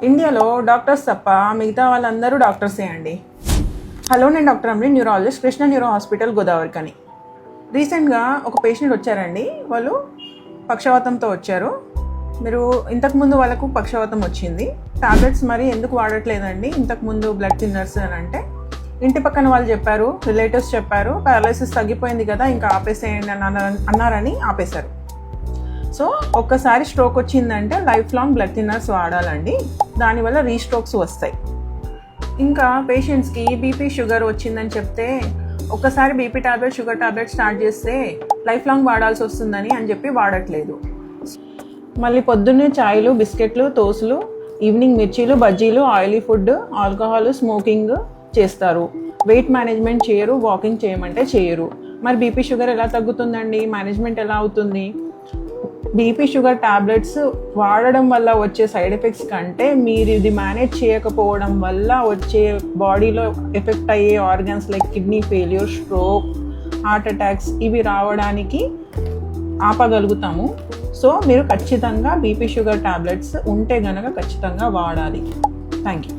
ఇండియాలో డాక్టర్స్ తప్ప మిగతా వాళ్ళందరూ డాక్టర్సే అండి. హలో, నేను doctor Amri, neurologist, Krishna neuro hospital, గోదావరికని. రీసెంట్గా ఒక పేషెంట్ వచ్చారండి. వాళ్ళు పక్షవాతంతో వచ్చారు. మీరు ఇంతకుముందు వాళ్ళకు పక్షవాతం వచ్చింది, టాబ్లెట్స్ మరి ఎందుకు వాడట్లేదండి, ఇంతకుముందు బ్లడ్ థిన్నర్స్ అని అంటే, ఇంటి పక్కన వాళ్ళు చెప్పారు, రిలేటివ్స్ చెప్పారు, పారాలసిస్ తగ్గిపోయింది కదా ఇంకా ఆపేసేయండి అన్నారని ఆపేశారు. సో ఒక్కసారి స్ట్రోక్ వచ్చిందంటే లైఫ్ లాంగ్ బ్లడ్ థిన్నర్స్ వాడాలండి, దానివల్ల రీస్ట్రోక్స్ వస్తాయి. ఇంకా పేషెంట్స్కి బీపీ షుగర్ వచ్చిందని చెప్తే ఒక్కసారి BP tablet sugar tablet start చేస్తే లైఫ్ లాంగ్ వాడాల్సి వస్తుందని అని చెప్పి వాడట్లేదు. మళ్ళీ పొద్దున్నే చాయ్లు, బిస్కెట్లు, తోసులు, ఈవినింగ్ మిర్చీలు, బజ్జీలు, ఆయిలీ ఫుడ్, ఆల్కహాల్, స్మోకింగ్ చేస్తారు. వెయిట్ మేనేజ్మెంట్ చేయరు, వాకింగ్ చేయమంటే చేయరు. మరి బీపీ షుగర్ ఎలా తగ్గుతుందండి, మేనేజ్మెంట్ ఎలా అవుతుంది? బీపీ షుగర్ టాబ్లెట్స్ వాడడం వల్ల వచ్చే సైడ్ ఎఫెక్ట్స్ కంటే మీరు ఇది మేనేజ్ చేయకపోవడం వల్ల వచ్చే బాడీలో ఎఫెక్ట్ అయ్యే organs like kidney failure, stroke, heart attacks ఇవి రావడానికి ఆపగలుగుతాము. సో మీరు ఖచ్చితంగా బీపీ షుగర్ టాబ్లెట్స్ ఉంటే గనక ఖచ్చితంగా వాడాలి. Thank you.